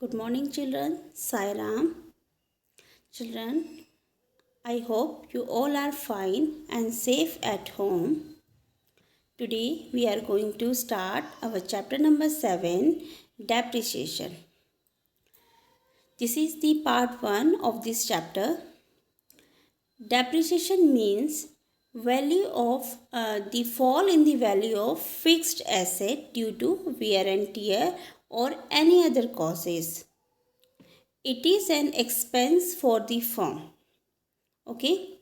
Good morning, children. Sai Ram. Children, I hope you all are fine and safe at home. Today we are going to start our chapter number 7, depreciation. This is the part 1 of this chapter. Depreciation means value of the fall in the value of fixed asset due to wear and tear or any other causes. It is an expense for the firm. Okay,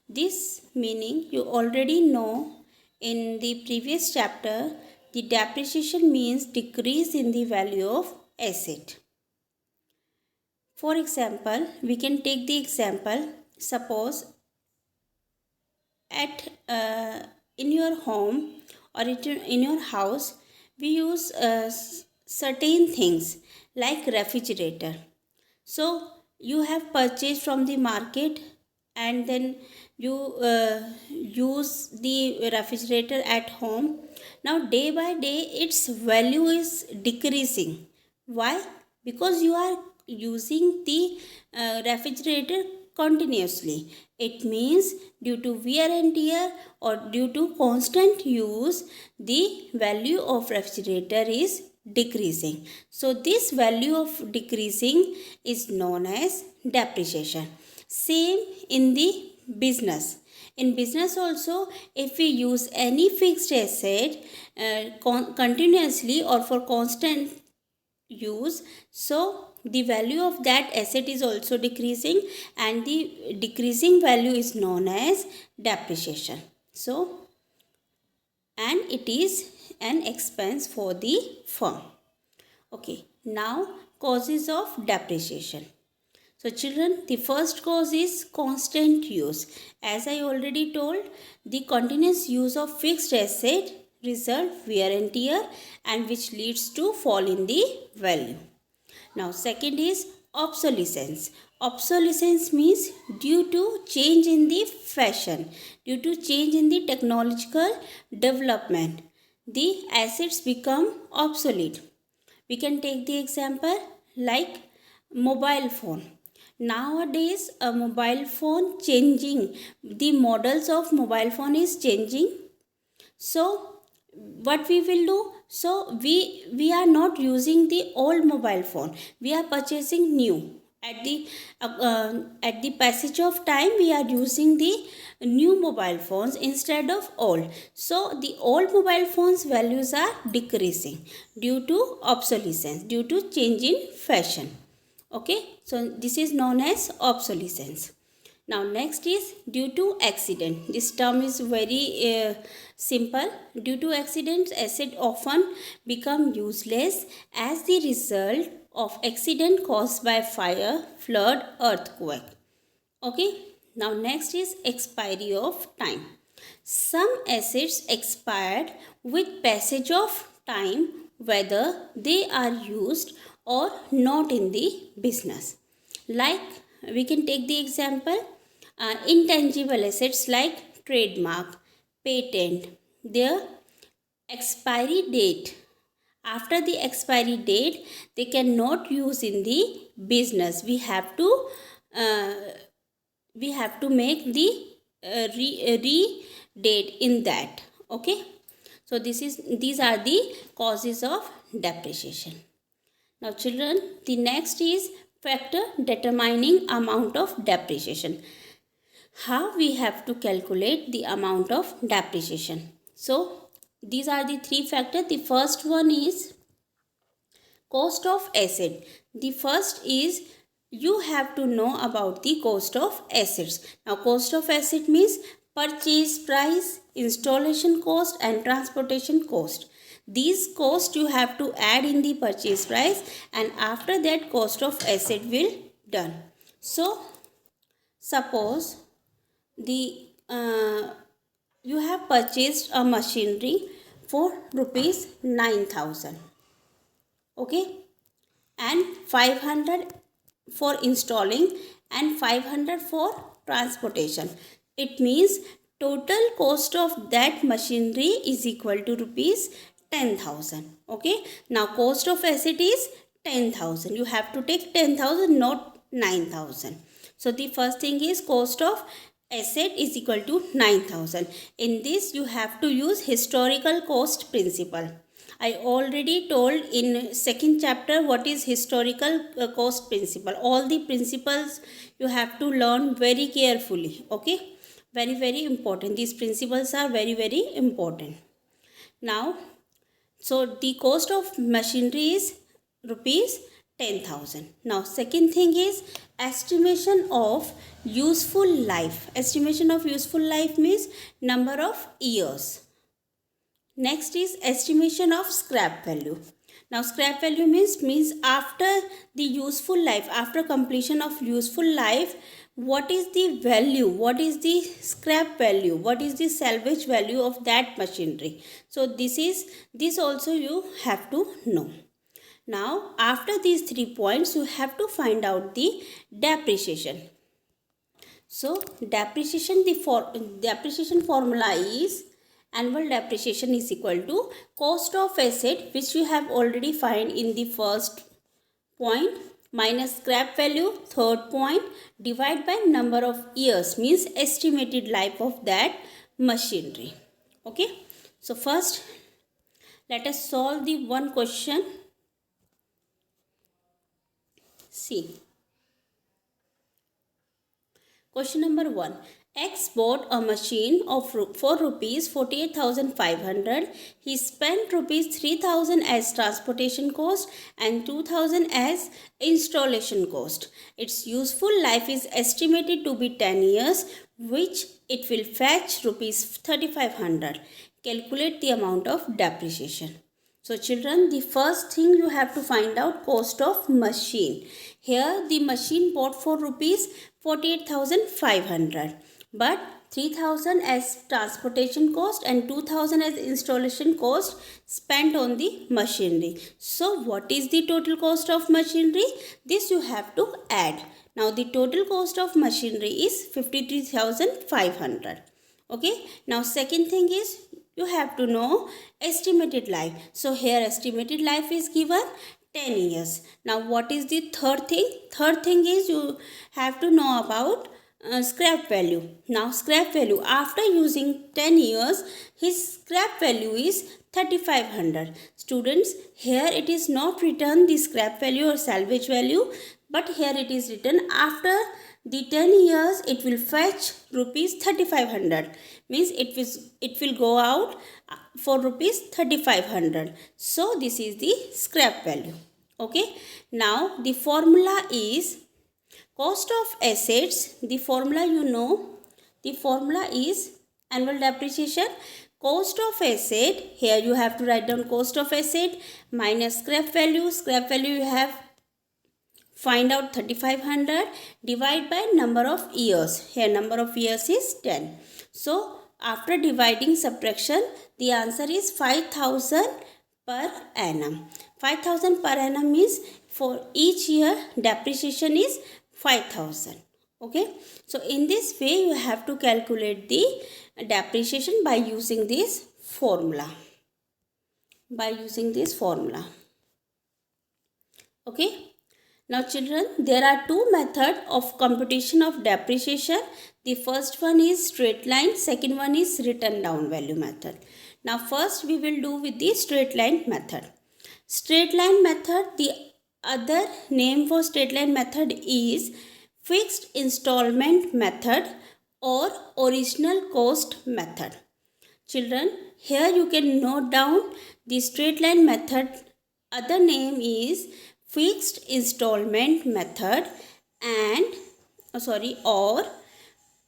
this meaning you already know in the previous chapter. The depreciation means decrease in the value of asset. For example, we can take the example, suppose at in your home or in your house we use certain things like refrigerator. So you have purchased from the market and then you use the refrigerator at home. Now day by day its value is decreasing. Why? Because you are using the refrigerator continuously. It means due to wear and tear or due to constant use, the value of refrigerator is decreasing. So this value of decreasing is known as depreciation. Same in the business. In business also, if we use any fixed asset continuously or for constant use, so the value of that asset is also decreasing and the decreasing value is known as depreciation. So, and it is an expense for the firm. Okay, now causes of depreciation. So children, the first cause is constant use. As I already told, the continuous use of fixed asset result wear and tear and which leads to fall in the value. Now second is obsolescence. Obsolescence means due to change in the fashion, due to change in the technological development, the assets become obsolete. We can take the example like mobile phone. Nowadays a mobile phone changing, the models of mobile phone is changing. So what we will do, so we are not using the old mobile phone, we are purchasing new. At the passage of time we are using the new mobile phones instead of old. So the old mobile phones values are decreasing due to obsolescence, due to change in fashion. Okay, so this is known as obsolescence. Now next is due to accident. This term is very simple. Due to accidents, asset often become useless as the result of accident caused by fire, flood, earthquake. Okay, now next is expiry of time. Some assets expired with passage of time, whether they are used or not in the business. Like we can take the example, intangible assets like trademark, patent, their expiry date. After the expiry date, they cannot use in the business. We have to make the re date in that. Okay, so these are the causes of depreciation. Now children, the next is factor determining amount of depreciation. How we have to calculate the amount of depreciation. So these are the three factors. The first one is cost of asset. The first is you have to know about the cost of assets. Now cost of asset means purchase price, installation cost and transportation cost. These costs you have to add in the purchase price and after that cost of asset will done. So suppose the you have purchased a machinery for rupees 9,000. Okay, and 500 for installing and 500 for transportation. It means total cost of that machinery is equal to rupees 10,000. Okay, now cost of asset is 10,000. You have to take 10,000, not 9,000. So the first thing is cost of asset is equal to 9,000. In this you have to use historical cost principle. I already told in second chapter what is historical cost principle. All the principles you have to learn very carefully. Okay, very important. These principles are very important. Now, so the cost of machinery is rupees 10,000. Now second thing is estimation of useful life. Estimation of useful life means number of years. Next is estimation of scrap value. Now scrap value means after the useful life, after completion of useful life, what is the value, what is the scrap value, what is the salvage value of that machinery. So this also you have to know. Now after these 3 points you have to find out the depreciation. So depreciation formula is annual depreciation is equal to cost of asset, which you have already find in the first point, minus scrap value, third point, divide by number of years, means estimated life of that machinery. Okay, so first let us solve the one question. See, question number 1. X bought a machine for rupees 48,500. He spent rupees 3,000 as transportation cost and 2,000 as installation cost. Its useful life is estimated to be 10 years, which it will fetch rupees 3,500. Calculate the amount of depreciation. So children, the first thing you have to find out cost of machine. Here the machine bought for rupees 48,500. But 3,000 as transportation cost and 2,000 as installation cost spent on the machinery. So what is the total cost of machinery? This you have to add. Now the total cost of machinery is 53,500. Okay. Now second thing is you have to know estimated life. So here estimated life is given 10 years. Now what is the third thing? Third thing is you have to know about scrap value. Now scrap value, after using 10 years, his scrap value is 3,500. Students, here it is not written the scrap value or salvage value, but here it is written after the 10 years it will fetch rupees 3,500. Means it will go out for rupees 3,500. So this is the scrap value. Okay. Now the formula is cost of assets. The formula you know. The formula is annual depreciation. Cost of asset. Here you have to write down cost of asset minus scrap value. Scrap value you have find out 3,500. Divide by number of years. Here number of years is 10. So after dividing subtraction, the answer is 5,000 per annum. 5,000 per annum means for each year depreciation is 5,000. Okay. So in this way you have to calculate the depreciation by using this formula. Okay. Now children, there are two methods of computation of depreciation. The first one is straight line, second one is written down value method. Now first we will do with the straight line method. Straight line method, the other name for straight line method is fixed installment method or original cost method. Children, here you can note down the straight line method. Other name is fixed installment method and or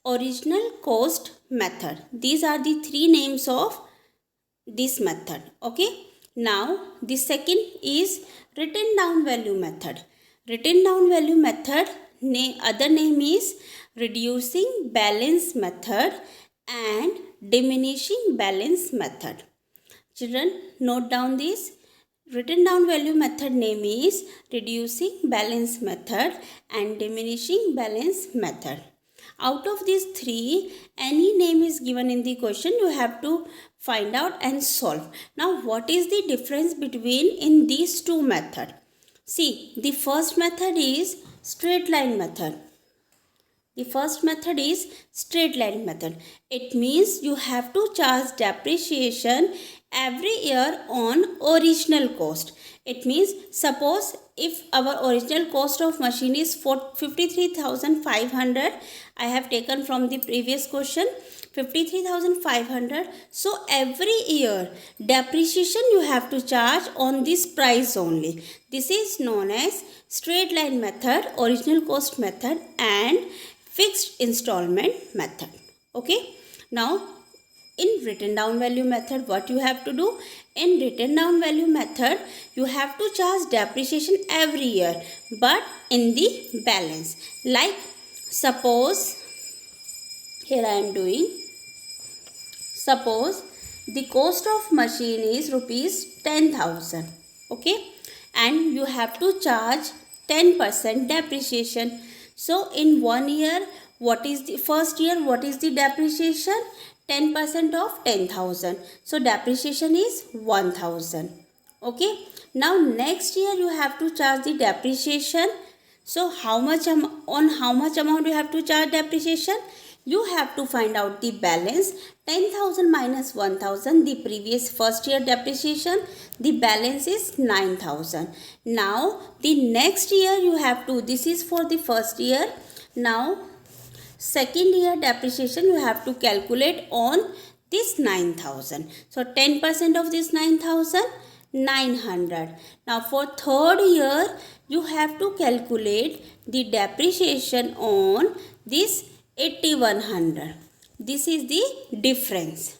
original cost method. These are the three names of this method. Okay. Now the second is written down value method. Written down value method other name is reducing balance method and diminishing balance method. Children, note down this. Written down value method name is reducing balance method and diminishing balance method. Out of these three, any name is given in the question, you have to find out and solve. Now what is the difference between in these two methods? See, the first method is straight line method. The first method is straight line method. It means you have to charge depreciation every year on original cost. It means suppose if our original cost of machine is 53,500, I have taken from the previous question 53,500. So every year depreciation you have to charge on this price only. This is known as straight line method, original cost method, and fixed installment method. Okay. Now in written down value method, what you have to do? In written down value method, you have to charge depreciation every year, but in the balance. Like suppose here I am doing, suppose the cost of machine is rupees 10,000. Okay, and you have to charge 10% depreciation. So in 1 year, what is the first year, what is the depreciation? 10% of 10,000. So depreciation is 1,000. Okay. Now next year you have to charge the depreciation. So on how much amount you have to charge depreciation? You have to find out the balance. 10,000 minus 1,000, the previous first year depreciation, the balance is 9,000. Now the next year you have to, this is for the first year. Now second year depreciation you have to calculate on this 9,000. So 10% of this 9,000, 900. Now for third year you have to calculate the depreciation on this 8,100. This is the difference.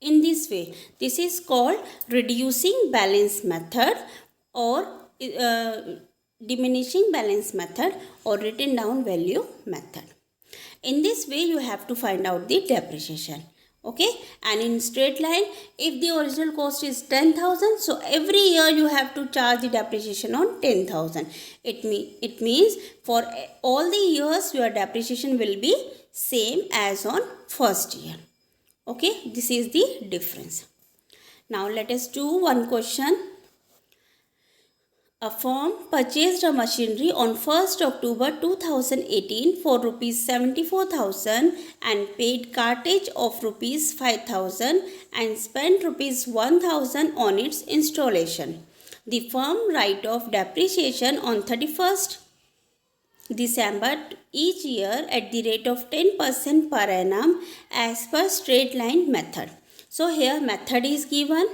In this way, this is called reducing balance method or diminishing balance method or written down value method. In this way, you have to find out the depreciation. Okay, and in straight line, if the original cost is 10,000, so every year you have to charge the depreciation on 10,000. It means for all the years your depreciation will be same as on first year. Okay, this is the difference. Now let us do one question. A firm purchased a machinery on 1st October 2018 for rupees 74,000 and paid cartage of rupees 5,000 and spent rupees 1,000 on its installation. The firm write off depreciation on 31st December each year at the rate of 10% per annum as per straight line method. So here method is given.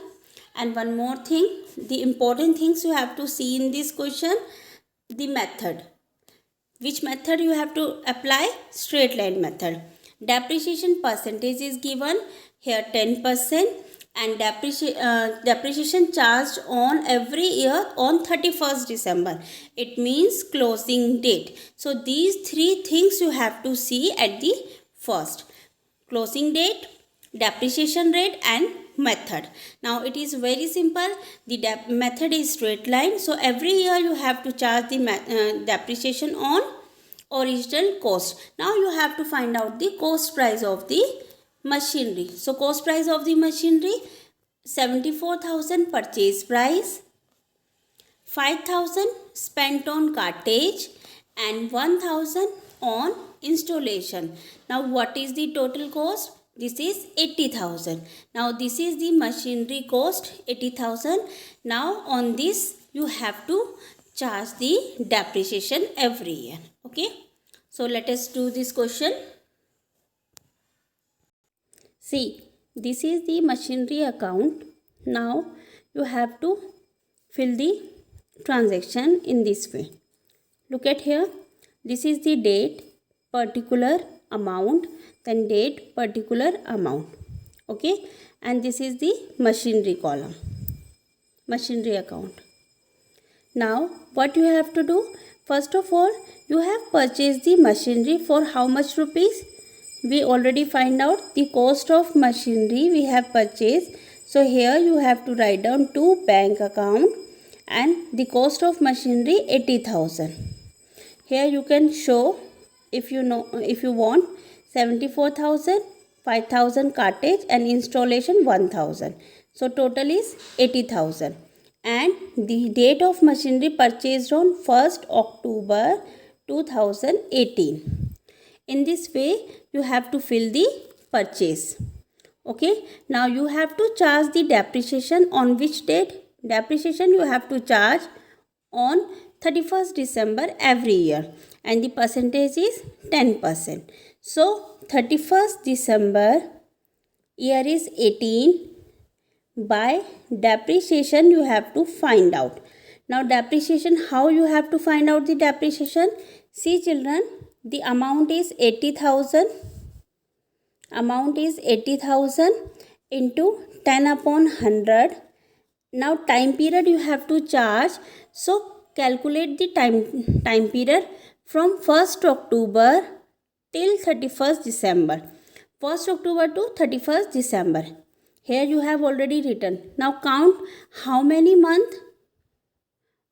And one more thing, the important things you have to see in this question, the method. Which method you have to apply? Straight line method. Depreciation percentage is given here 10% and depreciation charged on every year on 31st December. It means closing date. So these three things you have to see at the first. Closing date, depreciation rate and method. Now it is very simple. The method is straight line. So every year you have to charge the depreciation on original cost. Now you have to find out the cost price of the machinery. So cost price of the machinery, 74,000 purchase price, 5,000 spent on cartage and 1,000 on installation. Now what is the total cost? This is 80,000. Now this is the machinery cost 80,000. Now on this you have to charge the depreciation every year. Okay. So let us do this question. See, this is the machinery account. Now you have to fill the transaction in this way. Look at here. This is the date, particular amount, then date, particular amount. Okay, and this is the machinery column, machinery account. Now what you have to do? First of all, you have purchased the machinery for how much rupees? We already find out the cost of machinery we have purchased. So here you have to write down to bank account and the cost of machinery 80,000. Here you can show if you want 74,000, 5,000 cartage and installation 1,000. So total is 80,000. and the date of machinery purchased on 1st October 2018. In this way you have to fill the purchase. Okay, now you have to charge the depreciation on which date? Depreciation you have to charge on 31st December every year, and the percentage is 10%. So 31st December year is 18. By depreciation you have to find out. Now depreciation, how you have to find out the depreciation? See children, the amount is 80,000. Amount is 80,000 into 10 upon 100. Now time period you have to charge. So calculate the time period from 1st October till 31st December. 1st October to 31st December. Here you have already written. Now count how many months?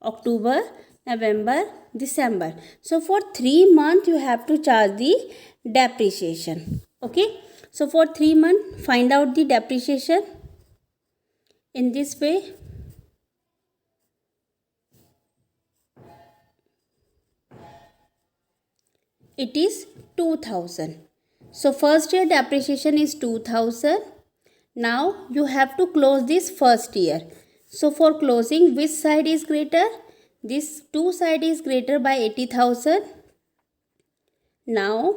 October, November, December. So for 3 months you have to charge the depreciation. Okay. So for 3 months find out the depreciation in this way. It is 2000. So first year depreciation is 2000. Now you have to close this first year. So for closing, which side is greater? This 2 side is greater by 80,000. Now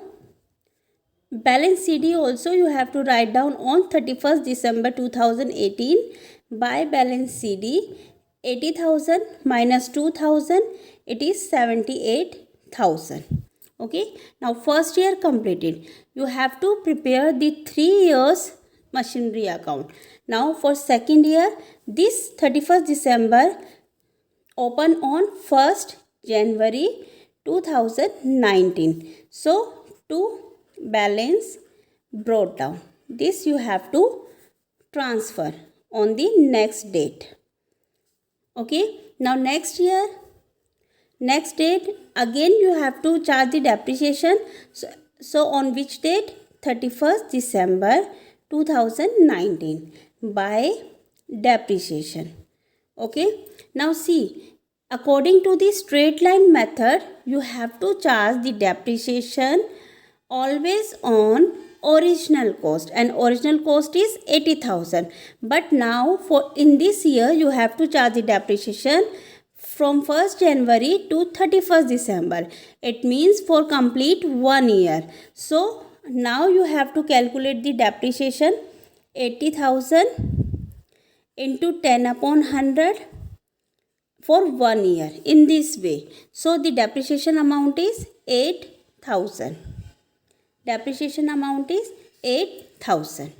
balance CD also you have to write down on 31st December 2018. By balance CD, 80,000 minus 2,000, it is 78,000. Okay, now first year completed. You have to prepare the 3 years machinery account. Now for second year, this 31st December open on 1st January 2019. So to balance brought down, this you have to transfer on the next date. Okay, now next year, next date again you have to charge the depreciation. So on which date? 31st December 2019 by depreciation. Okay, now see, according to the straight line method you have to charge the depreciation always on original cost, and original cost is 80,000. But now for in this year you have to charge the depreciation from 1st January to 31st December. It means for complete 1 year. So now you have to calculate the depreciation. 80,000 into 10 upon 100 for 1 year in this way. So the depreciation amount is 8,000. Depreciation amount is 8,000.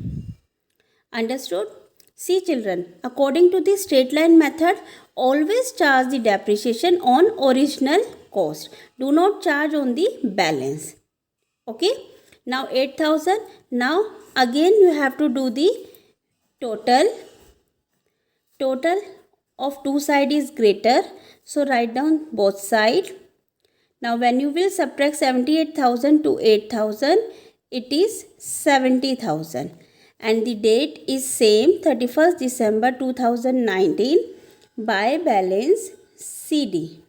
Understood? See children, according to the straight line method, always charge the depreciation on original cost. Do not charge on the balance. Okay? Now 8,000. Now again you have to do the total. Total of 2 side is greater. So write down both side. Now when you will subtract 78,000 to 8,000, it is 70,000. And the date is same, 31st December 2019 by balance CD.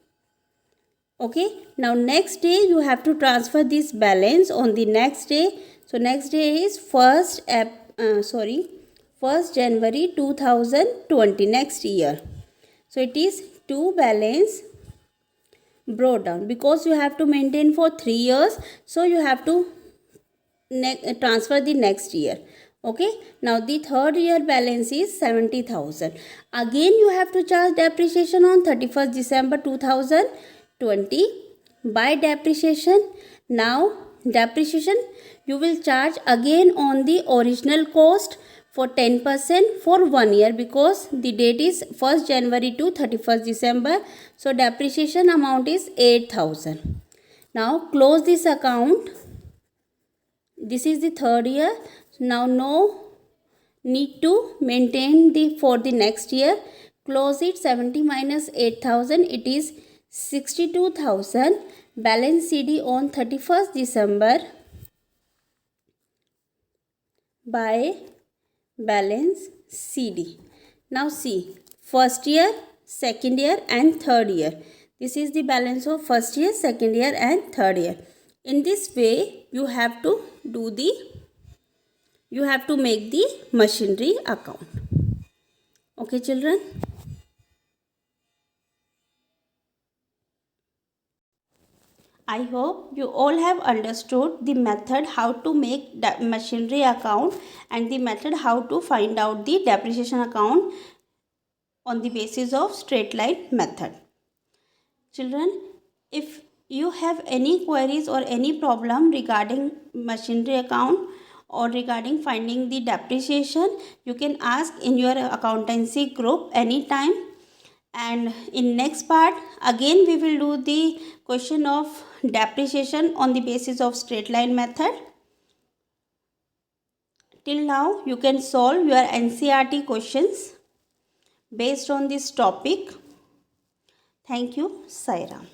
Okay, now next day you have to transfer this balance on the next day. So next day is 1st January 2020, next year. So it is 2 balance brought down, because you have to maintain for 3 years. So you have to transfer the next year. Okay, now the third year balance is 70,000. Again you have to charge depreciation on 31st December 2020 by depreciation. Now depreciation you will charge again on the original cost for 10% for 1 year, because the date is 1st January to 31st December. So depreciation amount is 8,000. Now close this account. This is the third year. Now no need to maintain for the next year. Close it. 70 minus 8,000, it is 62,000. Balance CD on 31st December by balance CD. Now see, first year second year and third year. This is the balance of first year, second year and third year. In this way you have to make the machinery account. Okay children. I hope you all have understood the method how to make machinery account and the method how to find out the depreciation account on the basis of straight line method. Children, if you have any queries or any problem regarding machinery account or regarding finding the depreciation, you can ask in your accountancy group anytime. And in next part again we will do the question of depreciation on the basis of straight line method. Till now you can solve your NCERT questions based on this topic. Thank you. Sai Ram.